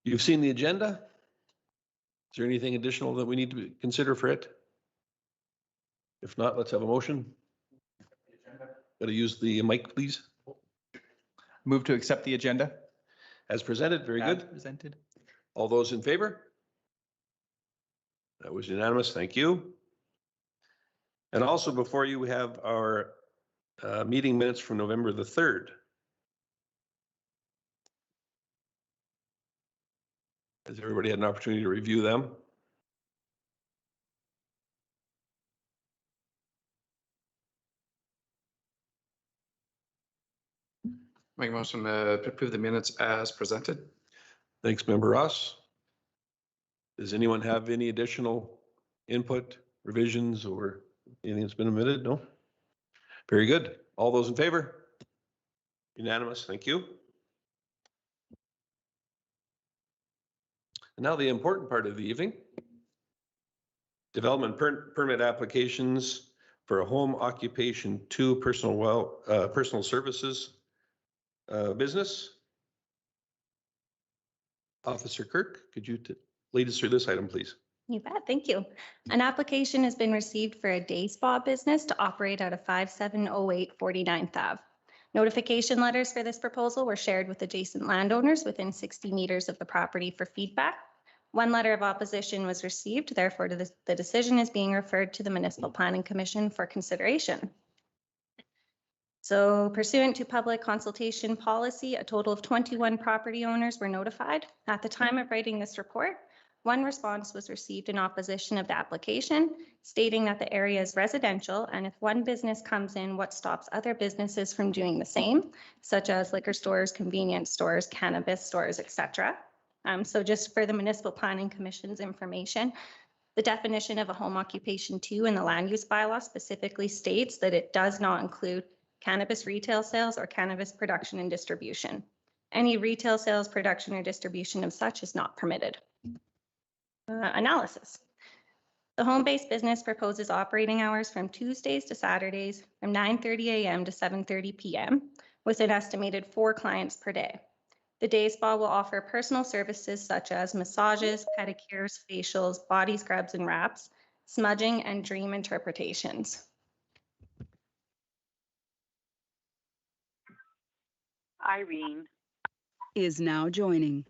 You've seen the agenda. Is there anything additional that we need to consider for it? If not, let's have a motion. Got to use the mic, please. Move to accept the agenda. As presented, very As good. presented. All those in favor? That was unanimous, thank you. And also before you, we have our meeting minutes from November the 3rd. Has everybody had an opportunity to review them? Make a motion to approve the minutes as presented. Thanks, Member Ross. Does anyone have any additional input, revisions, or anything that's been omitted? No? Very good. All those in favor? Unanimous, thank you. And now the important part of the evening. Development permit applications for a home occupation 2 personal services business. Officer Kirk, could you lead us through this item, please? You bet, thank you. An application has been received for a day spa business to operate out of 5708 49th Ave. Notification letters for this proposal were shared with adjacent landowners within 60 meters of the property for feedback. One letter of opposition was received, therefore the decision is being referred to the Municipal Planning Commission for consideration. So pursuant to public consultation policy, a total of 21 property owners were notified. At the time of writing this report, one response was received in opposition of the application, stating that the area is residential, and if one business comes in, what stops other businesses from doing the same, such as liquor stores, convenience stores, cannabis stores, etc. So just for the Municipal Planning Commission's information, the definition of a home occupation 2 in the land use bylaw specifically states that it does not include cannabis retail sales or cannabis production and distribution. Any retail sales, production, or distribution of such is not permitted. Analysis. The home-based business proposes operating hours from Tuesdays to Saturdays from 9:30 a.m. to 7:30 p.m. with an estimated 4 clients per day. The day spa will offer personal services such as massages, pedicures, facials, body scrubs and wraps, smudging, and dream interpretations. Irene is now joining.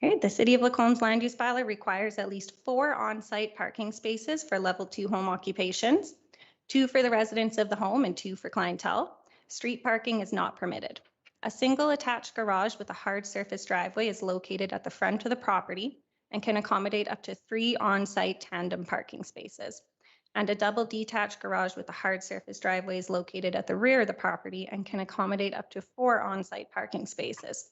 Okay, the City of Lacomb's land use bylaw requires at least 4 on-site parking spaces for level 2 home occupations, 2 for the residents of the home and 2 for clientele. Street parking is not permitted. A single attached garage with a hard surface driveway is located at the front of the property and can accommodate up to 3 on-site tandem parking spaces. And a double detached garage with a hard surface driveway is located at the rear of the property and can accommodate up to 4 on-site parking spaces.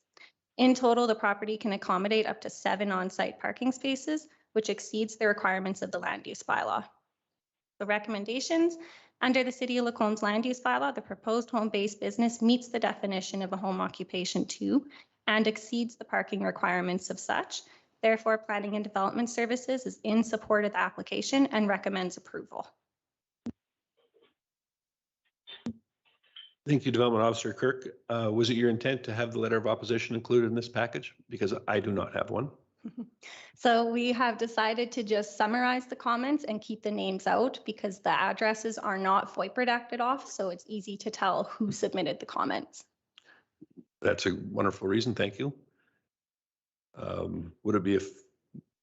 In total, the property can accommodate up to 7 on-site parking spaces, which exceeds the requirements of the land use bylaw. The recommendations: under the City of Lacomb's land use bylaw, the proposed home-based business meets the definition of a home occupation 2 and exceeds the parking requirements of such. Therefore, Planning and Development Services is in support of the application and recommends approval. Thank you, Development Officer Kirk. Was it your intent to have the letter of opposition included in this package? Because I do not have one. So we have decided to just summarize the comments and keep the names out because the addresses are not FOIP redacted off, so it's easy to tell who submitted the comments. That's a wonderful reason, thank you. Would it be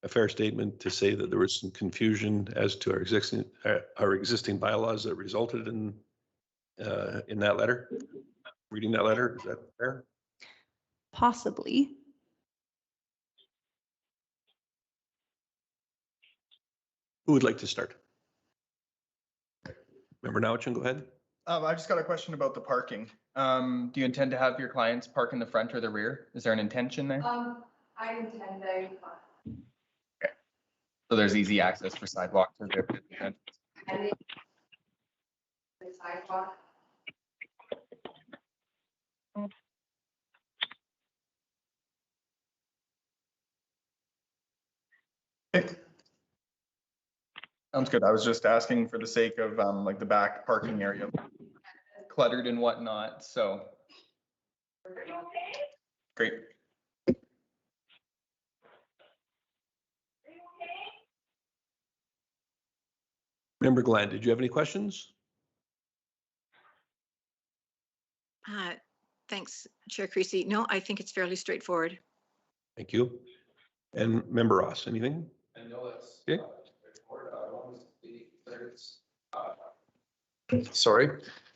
a fair statement to say that there was some confusion as to our existing bylaws that resulted in that letter? Reading that letter, is that fair? Possibly. Who would like to start? Member Nowichin, go ahead. I just got a question about the parking. Do you intend to have your clients park in the front or the rear? Is there an intention there? I intend very far. Okay. So there's easy access for sidewalk to their event. And the sidewalk. Okay. Sounds good. I was just asking for the sake of like the back parking area cluttered and whatnot. So great. Member Glenn, did you have any questions? Thanks, Chair Creasy. No, I think it's fairly straightforward. Thank you. And Member Ross, anything? I know that's. Okay. Sorry,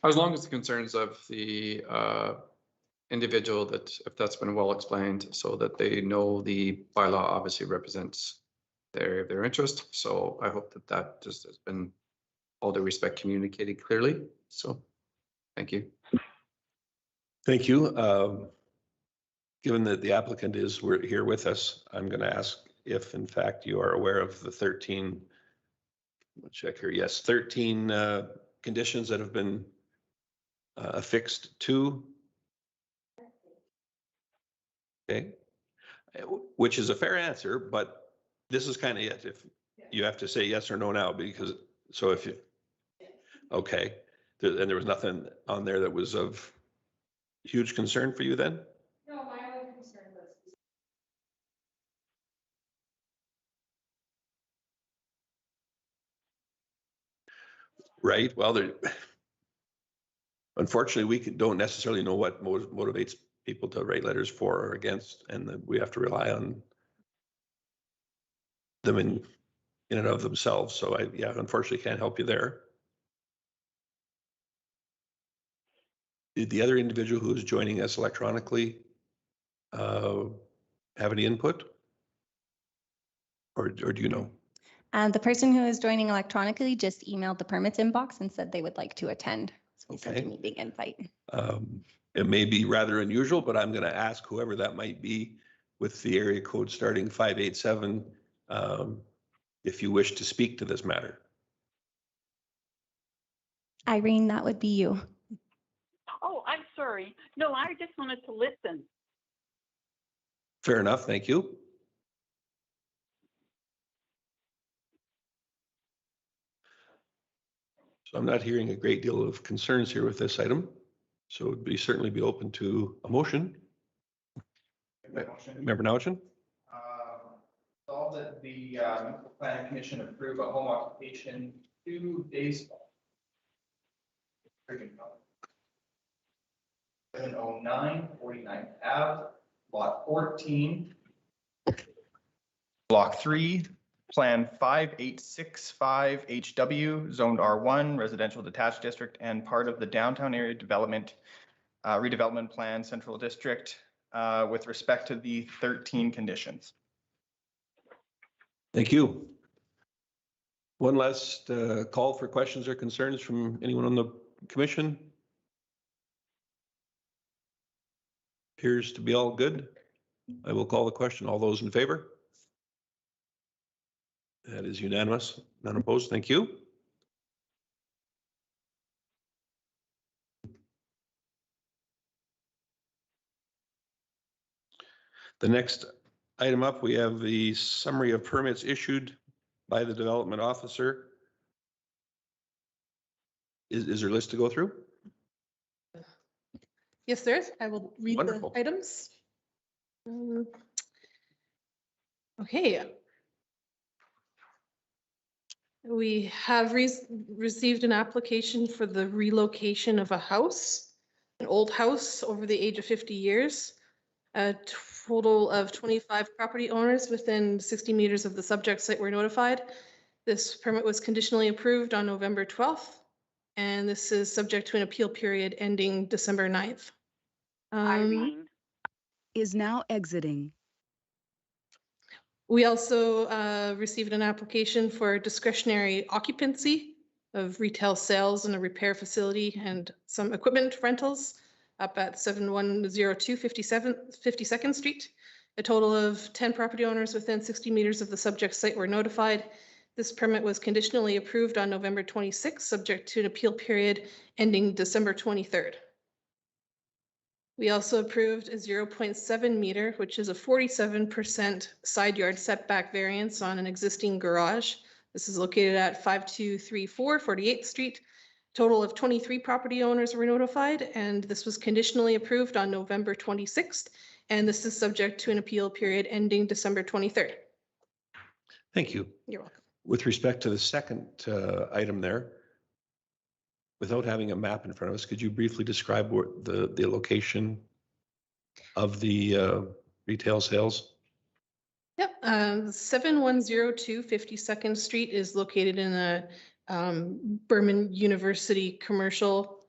as long as the concerns of the individual that, if that's been well explained, so that they know the bylaw obviously represents their interest. So I hope that that just has been, all due respect, communicated clearly. So, thank you. Thank you. Given that the applicant is here with us, I'm going to ask if in fact you are aware of the 13, we'll check here, yes, 13 conditions that have been affixed to. Okay, which is a fair answer, but this is kind of it. If you have to say yes or no now, because, so if you, okay, and there was nothing on there that was of huge concern for you then? No, my only concern was. Right, well, there, unfortunately, we don't necessarily know what motivates people to write letters for or against, and that we have to rely on them in and of themselves. So yeah, unfortunately can't help you there. Did the other individual who is joining us electronically have any input? Or do you know? The person who is joining electronically just emailed the permits inbox and said they would like to attend. So we sent a Okay. meeting invite. It may be rather unusual, but I'm going to ask whoever that might be with the area code starting 587 if you wish to speak to this matter. Irene, that would be you. Oh, I'm sorry. No, I just wanted to listen. Fair enough, thank you. So I'm not hearing a great deal of concerns here with this item. So it'd certainly be open to a motion. Member Nauchin? Resolve that the Municipal Planning Commission approve a home occupation 2 baseball. 709 49th Ave, lot 14. Block 3, Plan 5865 HW, zoned R1, residential detached district, and part of the downtown area development, redevelopment plan, central district, with respect to the 13 conditions. Thank you. One last call for questions or concerns from anyone on the commission. Appears to be all good. I will call the question. All those in favor? That is unanimous. None opposed. Thank you. The next item up, we have the summary of permits issued by the development officer. Is there a list to go through? Yes, there is. I will read Wonderful. the items. Okay. We have received an application for the relocation of a house, an old house over the age of 50 years. A total of 25 property owners within 60 meters of the subject site were notified. This permit was conditionally approved on November 12th, and this is subject to an appeal period ending December 9th. Irene. Is now exiting. We also received an application for discretionary occupancy of retail sales and a repair facility and some equipment rentals up at 7102 52nd Street. A total of 10 property owners within 60 meters of the subject site were notified. This permit was conditionally approved on November 26th, subject to an appeal period ending December 23rd. We also approved a 0.7 meter, which is a 47% side yard setback variance on an existing garage. This is located at 5234 48th Street. Total of 23 property owners were notified, and this was conditionally approved on November 26th. And this is subject to an appeal period ending December 23rd. Thank you. You're welcome. With respect to the second item there, without having a map in front of us, could you briefly describe what the location of the retail sales? Yep, 7102 52nd Street is located in the Berman University Commercial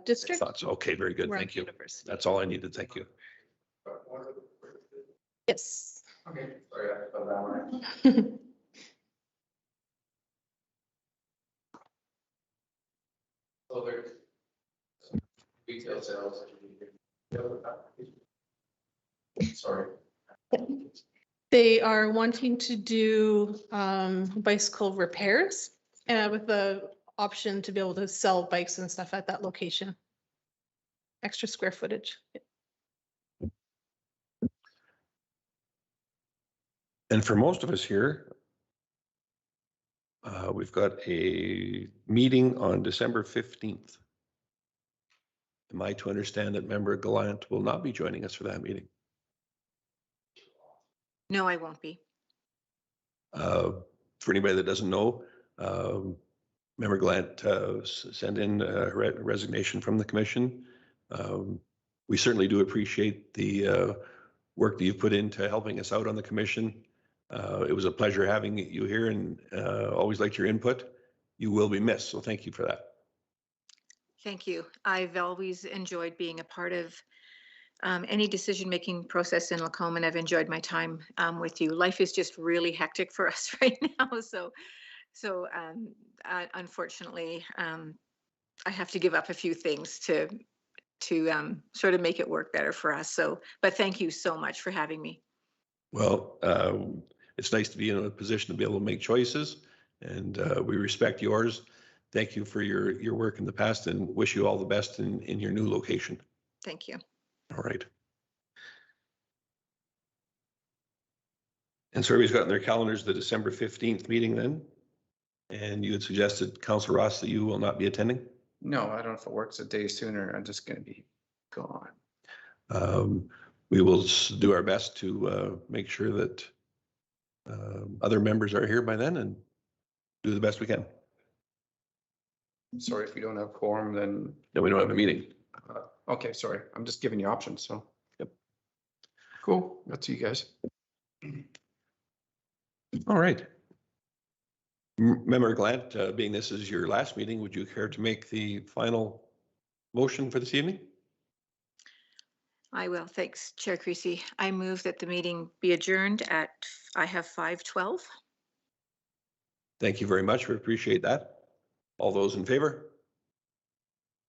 District. Thoughts. Okay, very good. around Thank you. University. That's all I needed. Thank you. Yes. Okay, sorry, I thought that one. So there's retail sales. Sorry. They are wanting to do bicycle repairs with the option to be able to sell bikes and stuff at that location. Extra square footage. And for most of us here, we've got a meeting on December 15th. Am I to understand that Member Gallant will not be joining us for that meeting? No, I won't be. For anybody that doesn't know, Member Gallant sent in a resignation from the commission. We certainly do appreciate the work that you've put into helping us out on the commission. It was a pleasure having you here and always liked your input. You will be missed, so thank you for that. Thank you. I've always enjoyed being a part of any decision-making process in Lacombe, and I've enjoyed my time with you. Life is just really hectic for us right now, so unfortunately, I have to give up a few things to sort of make it work better for us. So, but thank you so much for having me. Well, it's nice to be in a position to be able to make choices, and we respect yours. Thank you for your work in the past, and wish you all the best in your new location. Thank you. All right. And so everybody's got in their calendars the December 15th meeting then? And you had suggested, Councillor Ross, that you will not be attending? No, I don't know if it works a day sooner. I'm just going to be gone. We will do our best to make sure that other members are here by then and do the best we can. Sorry, if we don't have quorum, then. No, we don't have a meeting. Okay, sorry. I'm just giving you options, so. Yep. Cool. That's you guys. All right. Member Gallant, being this is your last meeting, would you care to make the final motion for this evening? I will. Thanks, Chair Creasy. I move that the meeting be adjourned at, I have 5:12. Thank you very much. We appreciate that. All those in favor?